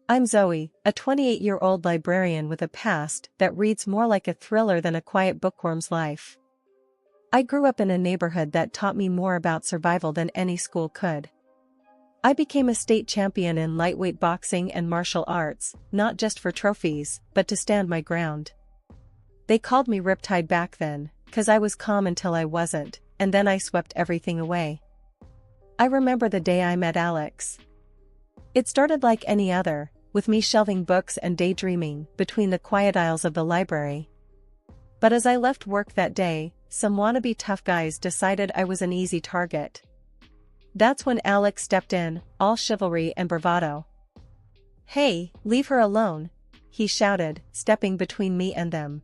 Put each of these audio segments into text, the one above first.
I'm Zoe, a 28-year-old librarian with a past that reads more like a thriller than a quiet bookworm's life. I grew up in a neighborhood that taught me more about survival than any school could. I became a state champion in lightweight boxing and martial arts, not just for trophies, but to stand my ground. They called me Riptide back then, 'cause I was calm until I wasn't, and then I swept everything away. I remember the day I met Alex. It started like any other, with me shelving books and daydreaming between the quiet aisles of the library. But as I left work that day, some wannabe tough guys decided I was an easy target. That's when Alex stepped in, all chivalry and bravado. "Hey, leave her alone," he shouted, stepping between me and them.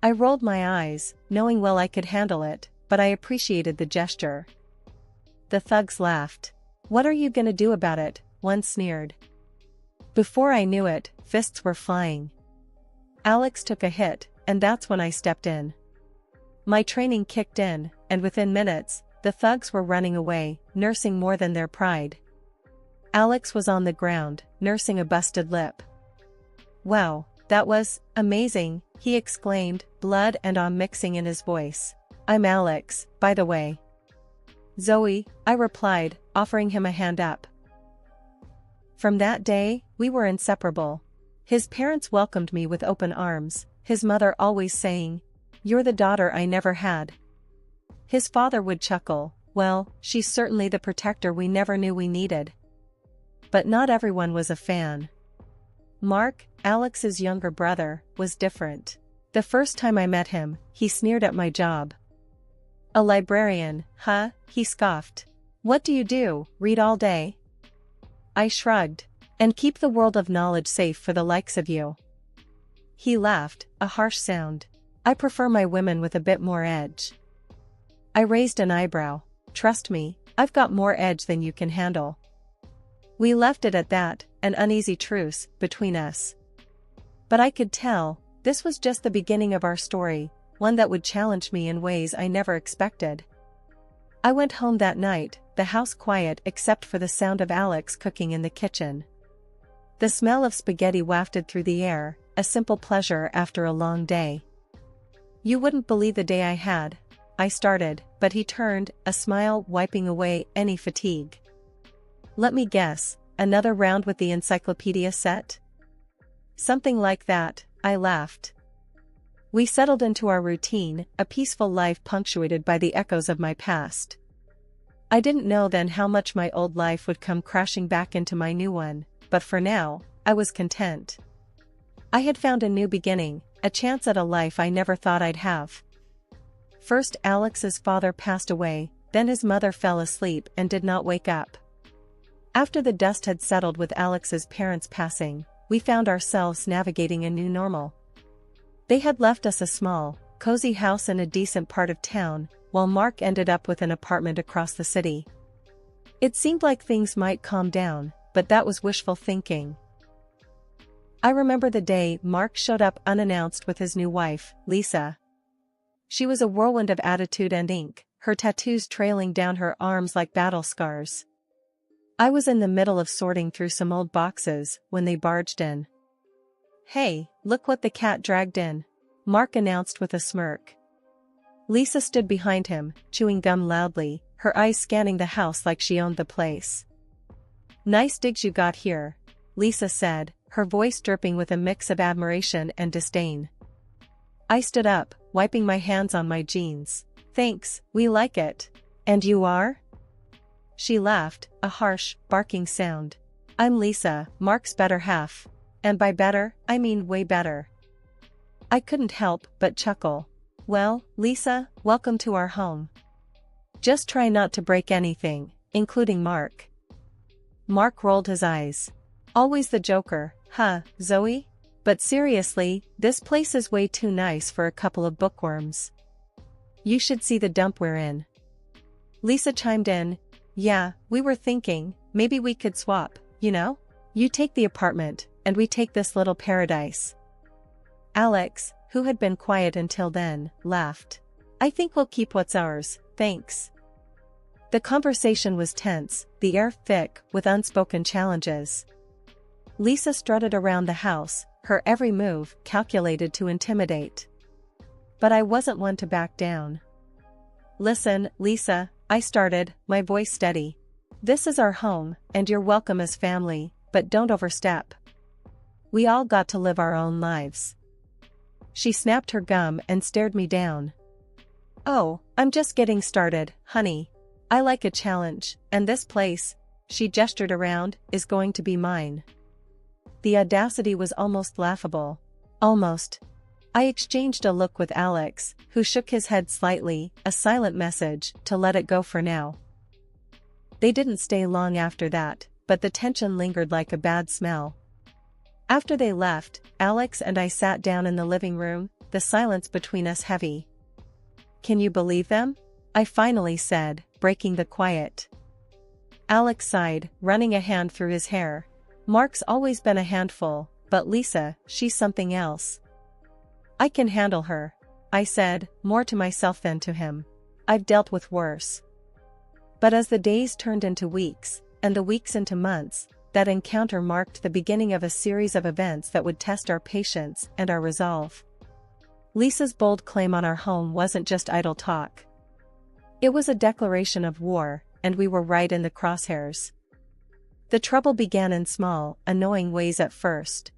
I rolled my eyes, knowing well I could handle it, but I appreciated the gesture. The thugs laughed. "What are you gonna do about it?" one sneered. Before I knew it, fists were flying. Alex took a hit, and that's when I stepped in. My training kicked in, and within minutes, the thugs were running away, nursing more than their pride. Alex was on the ground, nursing a busted lip. "Wow, that was amazing," he exclaimed, blood and awe mixing in his voice. "I'm Alex, by the way." "Zoe," I replied, offering him a hand up. From that day, we were inseparable. His parents welcomed me with open arms, his mother always saying, "You're the daughter I never had." His father would chuckle, "Well, she's certainly the protector we never knew we needed." But not everyone was a fan. Mark, Alex's younger brother, was different. The first time I met him, he sneered at my job. "A librarian, huh?" he scoffed. "What do you do, read all day?" I shrugged. "And keep the world of knowledge safe for the likes of you." He laughed, a harsh sound. "I prefer my women with a bit more edge." I raised an eyebrow. "Trust me, I've got more edge than you can handle." We left it at that, an uneasy truce between us. But I could tell, this was just the beginning of our story, one that would challenge me in ways I never expected. I went home that night, the house quiet except for the sound of Alex cooking in the kitchen. The smell of spaghetti wafted through the air, a simple pleasure after a long day. "You wouldn't believe the day I had," I started, but he turned, a smile wiping away any fatigue. "Let me guess, another round with the encyclopedia set?" "Something like that," I laughed. We settled into our routine, a peaceful life punctuated by the echoes of my past. I didn't know then how much my old life would come crashing back into my new one, but for now, I was content. I had found a new beginning, a chance at a life I never thought I'd have. First Alex's father passed away, then his mother fell asleep and did not wake up. After the dust had settled with Alex's parents passing, we found ourselves navigating a new normal. They had left us a small, cozy house in a decent part of town, while Mark ended up with an apartment across the city. It seemed like things might calm down, but that was wishful thinking. I remember the day Mark showed up unannounced with his new wife, Lisa. She was a whirlwind of attitude and ink, her tattoos trailing down her arms like battle scars. I was in the middle of sorting through some old boxes when they barged in. "Hey, look what the cat dragged in," Mark announced with a smirk. Lisa stood behind him, chewing gum loudly, her eyes scanning the house like she owned the place. "Nice digs you got here," Lisa said, her voice dripping with a mix of admiration and disdain. I stood up, wiping my hands on my jeans. "Thanks, we like it. And you are?" She laughed, a harsh, barking sound. "I'm Lisa, Mark's better half. And by better, I mean way better." I couldn't help but chuckle. "Well, Lisa, welcome to our home. Just try not to break anything, including Mark." Mark rolled his eyes. "Always the joker, huh, Zoe? But seriously, this place is way too nice for a couple of bookworms. You should see the dump we're in." Lisa chimed in. "Yeah, we were thinking, maybe we could swap, you know? You take the apartment, and we take this little paradise." Alex, who had been quiet until then, laughed. "I think we'll keep what's ours, thanks." The conversation was tense, the air thick with unspoken challenges. Lisa strutted around the house, her every move calculated to intimidate. But I wasn't one to back down. "Listen, Lisa," I started, my voice steady. "This is our home, and you're welcome as family, but don't overstep. We all got to live our own lives." She snapped her gum and stared me down. "Oh, I'm just getting started, honey. I like a challenge, and this place," she gestured around, "is going to be mine." The audacity was almost laughable. Almost. I exchanged a look with Alex, who shook his head slightly, a silent message to let it go for now. They didn't stay long after that, but the tension lingered like a bad smell. After they left, Alex and I sat down in the living room, the silence between us heavy. "Can you believe them?" I finally said, breaking the quiet. Alex sighed, running a hand through his hair. "Mark's always been a handful, but Lisa, she's something else." "I can handle her," I said, more to myself than to him. "I've dealt with worse." But as the days turned into weeks, and the weeks into months, that encounter marked the beginning of a series of events that would test our patience and our resolve. Lisa's bold claim on our home wasn't just idle talk. It was a declaration of war, and we were right in the crosshairs. The trouble began in small, annoying ways at first.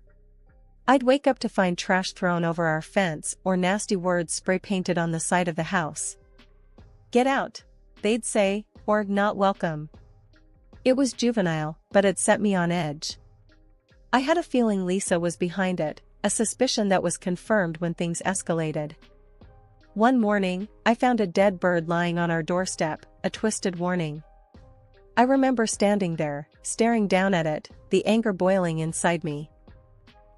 I'd wake up to find trash thrown over our fence or nasty words spray-painted on the side of the house. "Get out," they'd say, or "not welcome." It was juvenile, but it set me on edge. I had a feeling Lisa was behind it, a suspicion that was confirmed when things escalated. One morning, I found a dead bird lying on our doorstep, a twisted warning. I remember standing there, staring down at it, the anger boiling inside me.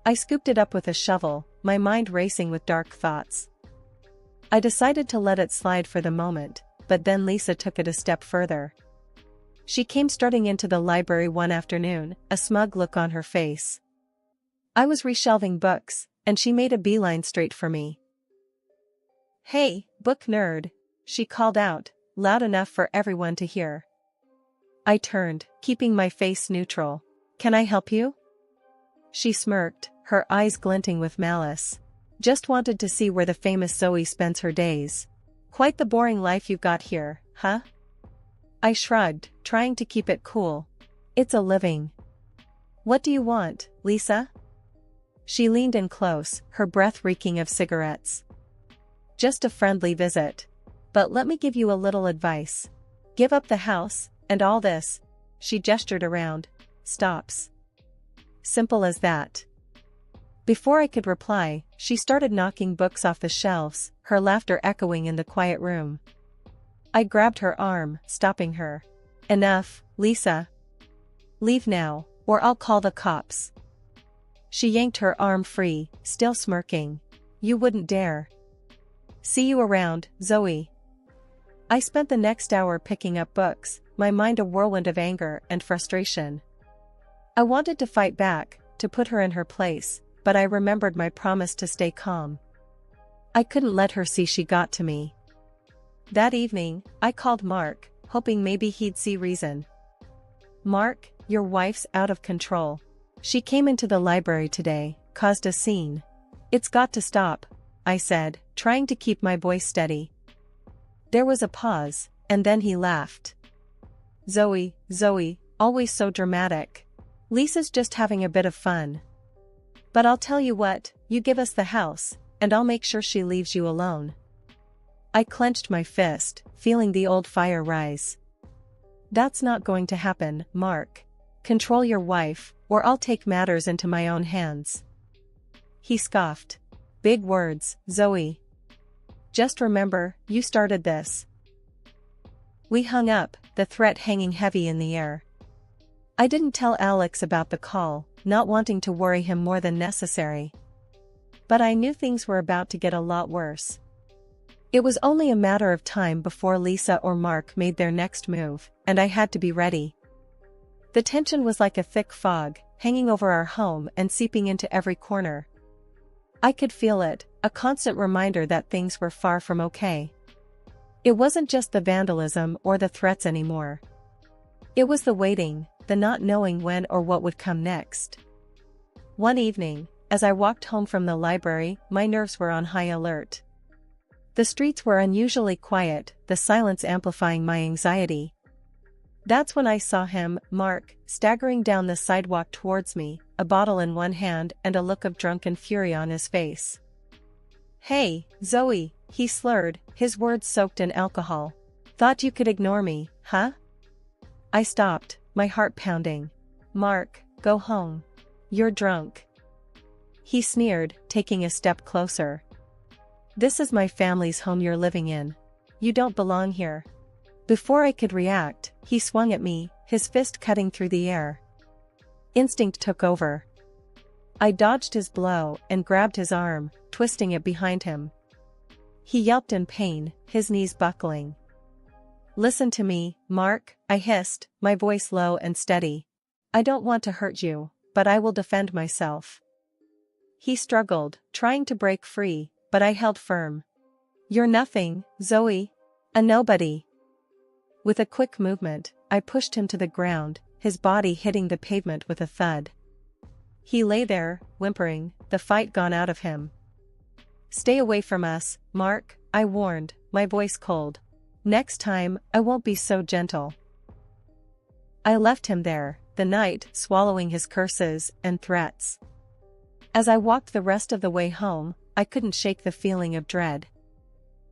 I scooped it up with a shovel, my mind racing with dark thoughts. I decided to let it slide for the moment, but then Lisa took it a step further. She came strutting into the library one afternoon, a smug look on her face. I was reshelving books, and she made a beeline straight for me. "Hey, book nerd," she called out, loud enough for everyone to hear. I turned, keeping my face neutral. "Can I help you?" She smirked, her eyes glinting with malice. "Just wanted to see where the famous Zoe spends her days. Quite the boring life you've got here, huh?" I shrugged, trying to keep it cool. "It's a living." "What do you want, Lisa?" She leaned in close, her breath reeking of cigarettes. "Just a friendly visit. But let me give you a little advice. Give up the house, and all this," she gestured around, "stops. Simple as that." Before I could reply, she started knocking books off the shelves, her laughter echoing in the quiet room. I grabbed her arm, stopping her. "Enough, Lisa. Leave now, or I'll call the cops." She yanked her arm free, still smirking. "You wouldn't dare." "See you around, Zoe." I spent the next hour picking up books, my mind a whirlwind of anger and frustration. I wanted to fight back, to put her in her place, but I remembered my promise to stay calm. I couldn't let her see she got to me. That evening, I called Mark, hoping maybe he'd see reason. "Mark, your wife's out of control. She came into the library today, caused a scene. It's got to stop," I said, trying to keep my voice steady. There was a pause, and then he laughed. Zoe, always so dramatic. Lisa's just having a bit of fun. But I'll tell you what, you give us the house, and I'll make sure she leaves you alone." I clenched my fist, feeling the old fire rise. "That's not going to happen, Mark. Control your wife, or I'll take matters into my own hands." He scoffed. "Big words, Zoe. Just remember, you started this." We hung up, the threat hanging heavy in the air. I didn't tell Alex about the call, not wanting to worry him more than necessary. But I knew things were about to get a lot worse. It was only a matter of time before Lisa or Mark made their next move, and I had to be ready. The tension was like a thick fog, hanging over our home and seeping into every corner. I could feel it, a constant reminder that things were far from okay. It wasn't just the vandalism or the threats anymore. It was the waiting, the not knowing when or what would come next. One evening, as I walked home from the library, my nerves were on high alert. The streets were unusually quiet, the silence amplifying my anxiety. That's when I saw him, Mark, staggering down the sidewalk towards me, a bottle in one hand and a look of drunken fury on his face. "Hey, Zoe," he slurred, his words soaked in alcohol. "Thought you could ignore me, huh?" I stopped, my heart pounding. "Mark, go home. You're drunk." He sneered, taking a step closer. "This is my family's home you're living in. You don't belong here." Before I could react, he swung at me, his fist cutting through the air. Instinct took over. I dodged his blow and grabbed his arm, twisting it behind him. He yelped in pain, his knees buckling. "Listen to me, Mark," I hissed, my voice low and steady. "I don't want to hurt you, but I will defend myself." He struggled, trying to break free, but I held firm. "You're nothing, Zoe. A nobody." With a quick movement, I pushed him to the ground, his body hitting the pavement with a thud. He lay there, whimpering, the fight gone out of him. "Stay away from us, Mark," I warned, my voice cold. "Next time, I won't be so gentle." I left him there, the night, swallowing his curses and threats. As I walked the rest of the way home, I couldn't shake the feeling of dread.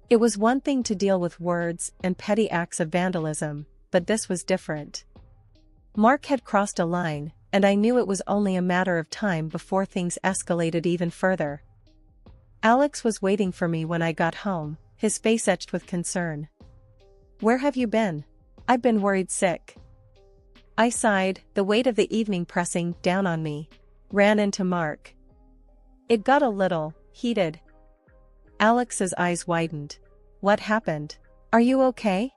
It was one thing to deal with words and petty acts of vandalism, but this was different. Mark had crossed a line, and I knew it was only a matter of time before things escalated even further. Alex was waiting for me when I got home, his face etched with concern. "Where have you been? I've been worried sick." I sighed, the weight of the evening pressing down on me. Ran into Mark. It got a little heated. Alex's eyes widened. "What happened? Are you okay?"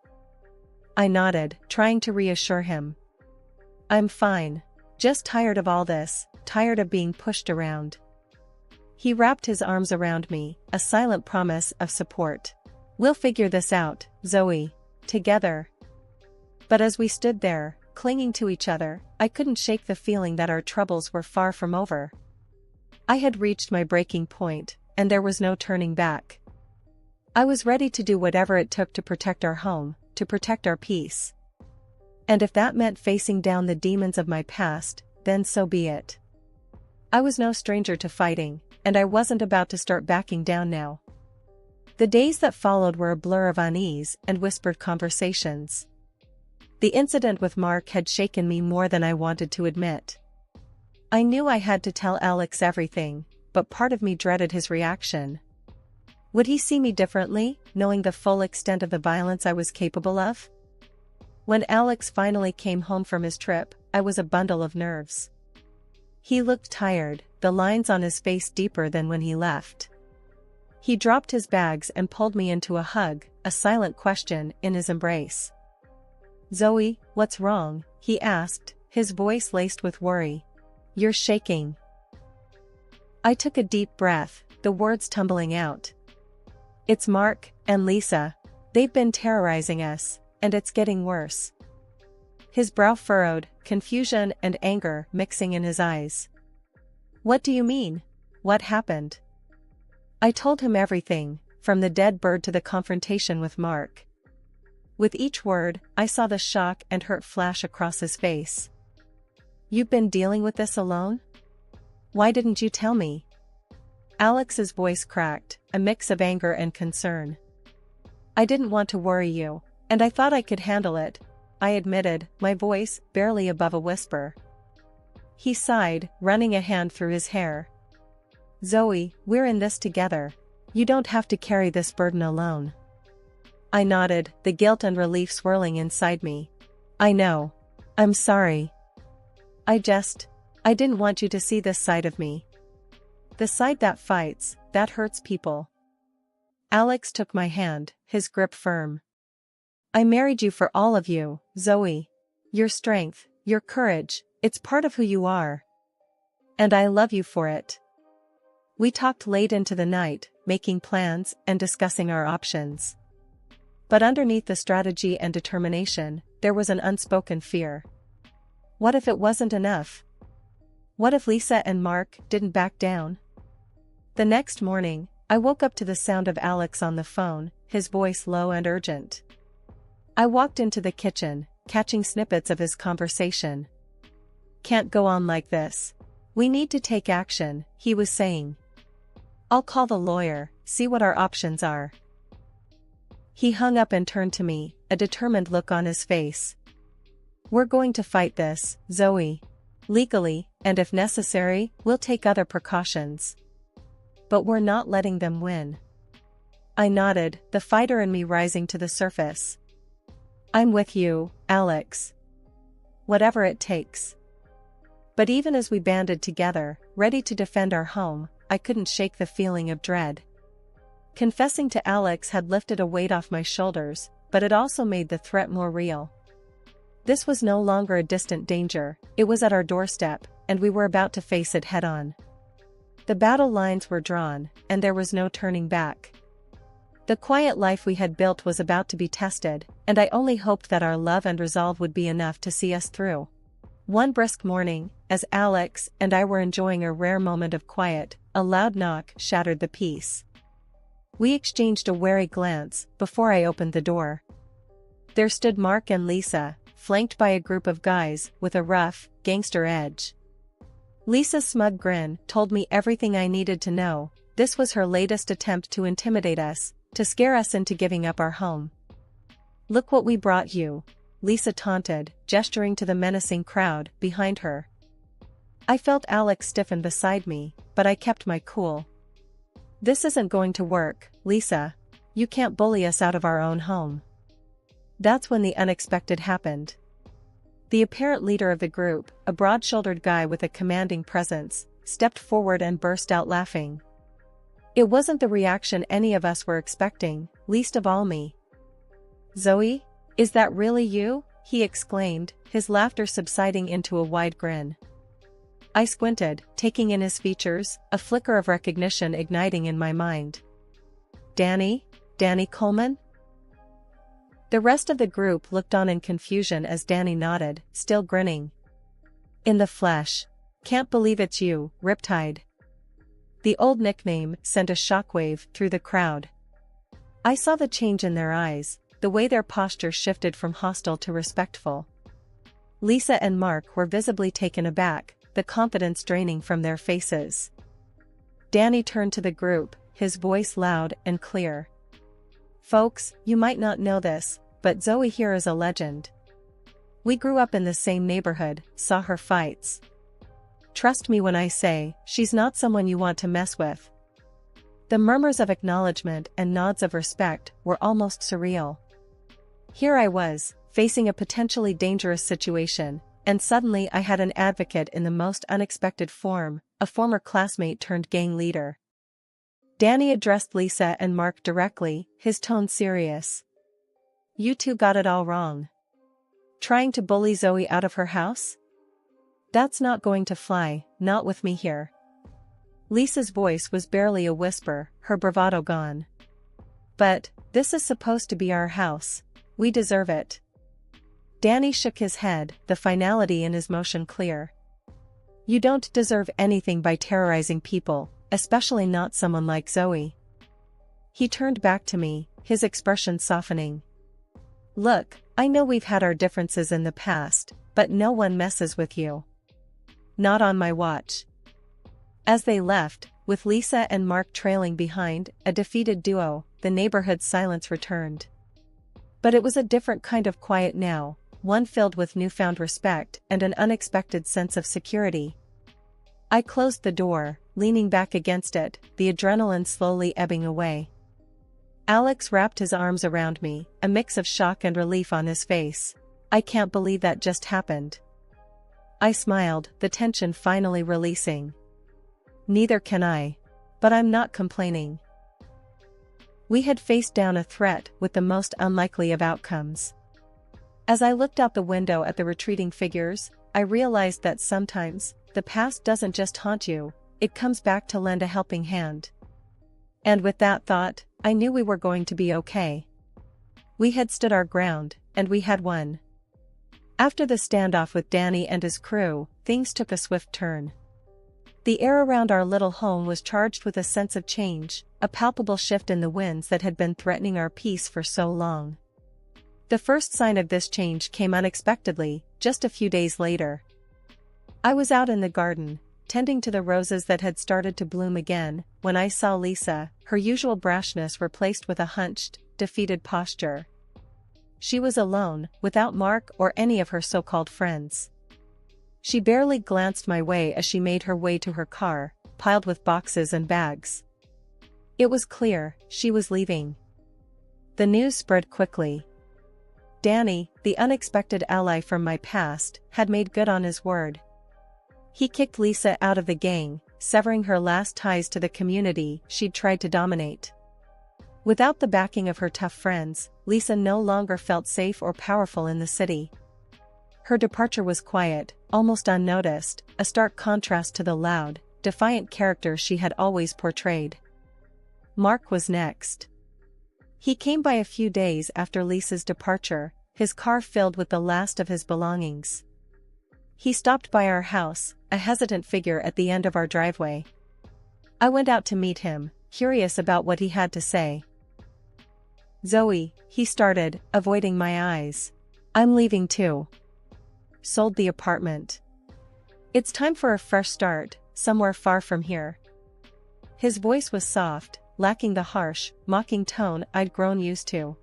I nodded, trying to reassure him. "I'm fine. Just tired of all this, tired of being pushed around." He wrapped his arms around me, a silent promise of support. "We'll figure this out, Zoe. Together." But as we stood there, clinging to each other, I couldn't shake the feeling that our troubles were far from over. I had reached my breaking point, and there was no turning back. I was ready to do whatever it took to protect our home, to protect our peace. And if that meant facing down the demons of my past, then so be it. I was no stranger to fighting, and I wasn't about to start backing down now. The days that followed were a blur of unease and whispered conversations. The incident with Mark had shaken me more than I wanted to admit. I knew I had to tell Alex everything, but part of me dreaded his reaction. Would he see me differently, knowing the full extent of the violence I was capable of? When Alex finally came home from his trip, I was a bundle of nerves. He looked tired, the lines on his face deeper than when he left. He dropped his bags and pulled me into a hug, a silent question in his embrace. "Zoe, what's wrong?" he asked, his voice laced with worry. "You're shaking." I took a deep breath, the words tumbling out. "It's Mark and Lisa. They've been terrorizing us, and it's getting worse." His brow furrowed, confusion and anger mixing in his eyes. "What do you mean? What happened?" I told him everything, from the dead bird to the confrontation with Mark. With each word, I saw the shock and hurt flash across his face. "You've been dealing with this alone? Why didn't you tell me?" Alex's voice cracked, a mix of anger and concern. "I didn't want to worry you, and I thought I could handle it," I admitted, my voice barely above a whisper. He sighed, running a hand through his hair. "Zoe, we're in this together. You don't have to carry this burden alone." I nodded, the guilt and relief swirling inside me. "I know. I'm sorry. I didn't want you to see this side of me. The side that fights, that hurts people." Alex took my hand, his grip firm. "I married you for all of you, Zoe. Your strength, your courage, it's part of who you are. And I love you for it." We talked late into the night, making plans and discussing our options. But underneath the strategy and determination, there was an unspoken fear. What if it wasn't enough? What if Lisa and Mark didn't back down? The next morning, I woke up to the sound of Alex on the phone, his voice low and urgent. I walked into the kitchen, catching snippets of his conversation. "Can't go on like this. We need to take action," he was saying. "I'll call the lawyer, see what our options are." He hung up and turned to me, a determined look on his face. "We're going to fight this, Zoe. Legally, and if necessary, we'll take other precautions. But we're not letting them win." I nodded, the fighter in me rising to the surface. "I'm with you, Alex. Whatever it takes." But even as we banded together, ready to defend our home, I couldn't shake the feeling of dread. Confessing to Alex had lifted a weight off my shoulders, but it also made the threat more real. This was no longer a distant danger, it was at our doorstep, and we were about to face it head-on. The battle lines were drawn, and there was no turning back. The quiet life we had built was about to be tested, and I only hoped that our love and resolve would be enough to see us through. One brisk morning, as Alex and I were enjoying a rare moment of quiet, a loud knock shattered the peace. We exchanged a wary glance before I opened the door. There stood Mark and Lisa, flanked by a group of guys with a rough, gangster edge. Lisa's smug grin told me everything I needed to know. This was her latest attempt to intimidate us, to scare us into giving up our home. "Look what we brought you," Lisa taunted, gesturing to the menacing crowd behind her. I felt Alex stiffen beside me, but I kept my cool. "This isn't going to work, Lisa. You can't bully us out of our own home." That's when the unexpected happened. The apparent leader of the group, a broad-shouldered guy with a commanding presence, stepped forward and burst out laughing. It wasn't the reaction any of us were expecting, least of all me. "Zoe? Is that really you?" he exclaimed, his laughter subsiding into a wide grin. I squinted, taking in his features, a flicker of recognition igniting in my mind. Danny Coleman?" The rest of the group looked on in confusion as Danny nodded, still grinning. "In the flesh. Can't believe it's you, Riptide." The old nickname sent a shockwave through the crowd. I saw the change in their eyes, the way their posture shifted from hostile to respectful. Lisa and Mark were visibly taken aback, the confidence draining from their faces. Danny turned to the group, his voice loud and clear. "Folks, you might not know this, but Zoe here is a legend. We grew up in the same neighborhood, saw her fights. Trust me when I say, she's not someone you want to mess with." The murmurs of acknowledgement and nods of respect were almost surreal. Here I was, facing a potentially dangerous situation, and suddenly I had an advocate in the most unexpected form, a former classmate turned gang leader. Danny addressed Lisa and Mark directly, his tone serious. "You two got it all wrong. Trying to bully Zoe out of her house? That's not going to fly, not with me here." Lisa's voice was barely a whisper, her bravado gone. "But, this is supposed to be our house. We deserve it." Danny shook his head, the finality in his motion clear. "You don't deserve anything by terrorizing people, especially not someone like Zoe." He turned back to me, his expression softening. "Look, I know we've had our differences in the past, but no one messes with you. Not on my watch." As they left, with Lisa and Mark trailing behind, a defeated duo, the neighborhood's silence returned. But it was a different kind of quiet now, one filled with newfound respect and an unexpected sense of security. I closed the door, leaning back against it, the adrenaline slowly ebbing away. Alex wrapped his arms around me, a mix of shock and relief on his face. "I can't believe that just happened." I smiled, the tension finally releasing. "Neither can I. But I'm not complaining." We had faced down a threat with the most unlikely of outcomes. As I looked out the window at the retreating figures, I realized that sometimes, the past doesn't just haunt you, it comes back to lend a helping hand. And with that thought, I knew we were going to be okay. We had stood our ground, and we had won. After the standoff with Danny and his crew, things took a swift turn. The air around our little home was charged with a sense of change, a palpable shift in the winds that had been threatening our peace for so long. The first sign of this change came unexpectedly, just a few days later. I was out in the garden, tending to the roses that had started to bloom again, when I saw Lisa, her usual brashness replaced with a hunched, defeated posture. She was alone, without Mark or any of her so-called friends. She barely glanced my way as she made her way to her car, piled with boxes and bags. It was clear, she was leaving. The news spread quickly. Danny, the unexpected ally from my past, had made good on his word. He kicked Lisa out of the gang, severing her last ties to the community she'd tried to dominate. Without the backing of her tough friends, Lisa no longer felt safe or powerful in the city. Her departure was quiet, almost unnoticed, a stark contrast to the loud, defiant character she had always portrayed. Mark was next. He came by a few days after Lisa's departure, his car filled with the last of his belongings. He stopped by our house, a hesitant figure at the end of our driveway. I went out to meet him, curious about what he had to say. "Zoe," he started, avoiding my eyes. "I'm leaving too. Sold the apartment. It's time for a fresh start, somewhere far from here." His voice was soft, lacking the harsh, mocking tone I'd grown used to.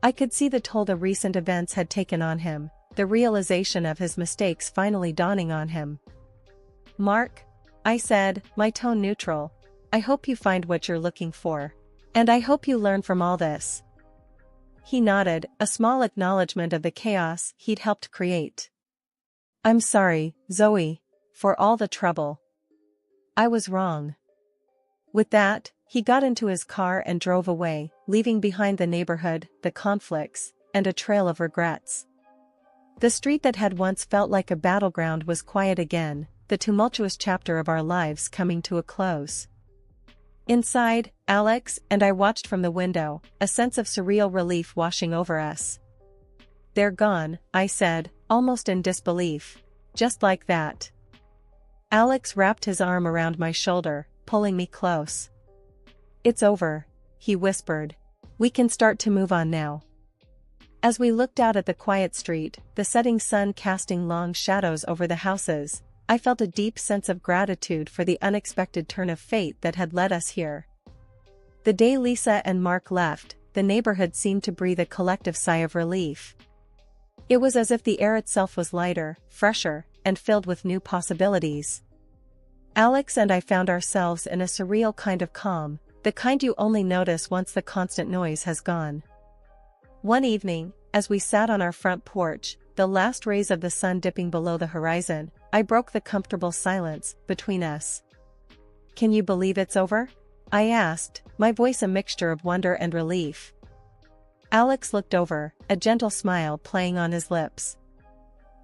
I could see the toll the recent events had taken on him, the realization of his mistakes finally dawning on him. "Mark," I said, my tone neutral, "I hope you find what you're looking for. And I hope you learn from all this." He nodded, a small acknowledgement of the chaos he'd helped create. "I'm sorry, Zoe, for all the trouble. I was wrong." With that, he got into his car and drove away, leaving behind the neighborhood, the conflicts, and a trail of regrets. The street that had once felt like a battleground was quiet again, the tumultuous chapter of our lives coming to a close. Inside, Alex and I watched from the window, a sense of surreal relief washing over us. "They're gone," I said, almost in disbelief. "Just like that." Alex wrapped his arm around my shoulder, pulling me close. "It's over," he whispered. "We can start to move on now." As we looked out at the quiet street, the setting sun casting long shadows over the houses, I felt a deep sense of gratitude for the unexpected turn of fate that had led us here. The day Lisa and Mark left, the neighborhood seemed to breathe a collective sigh of relief. It was as if the air itself was lighter, fresher, and filled with new possibilities. Alex and I found ourselves in a surreal kind of calm, the kind you only notice once the constant noise has gone. One evening, as we sat on our front porch, the last rays of the sun dipping below the horizon, I broke the comfortable silence between us. "Can you believe it's over?" I asked, my voice a mixture of wonder and relief. Alex looked over, a gentle smile playing on his lips.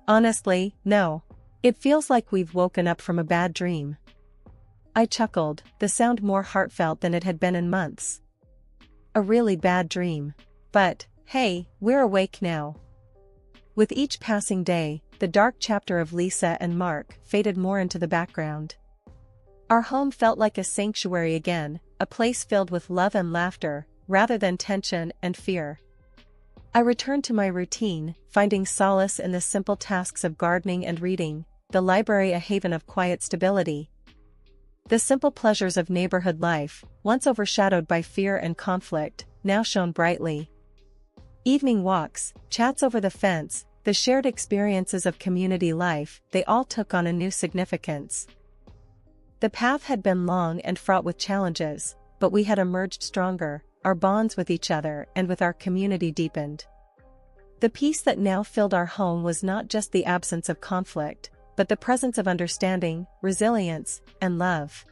"Honestly, no. It feels like we've woken up from a bad dream." I chuckled, the sound more heartfelt than it had been in months. "A really bad dream. But, hey, we're awake now." With each passing day, the dark chapter of Lisa and Mark faded more into the background. Our home felt like a sanctuary again, a place filled with love and laughter, rather than tension and fear. I returned to my routine, finding solace in the simple tasks of gardening and reading, the library a haven of quiet stability. The simple pleasures of neighborhood life, once overshadowed by fear and conflict, now shone brightly. Evening walks, chats over the fence, the shared experiences of community life, they all took on a new significance. The path had been long and fraught with challenges, but we had emerged stronger, our bonds with each other and with our community deepened. The peace that now filled our home was not just the absence of conflict, but the presence of understanding, resilience, and love.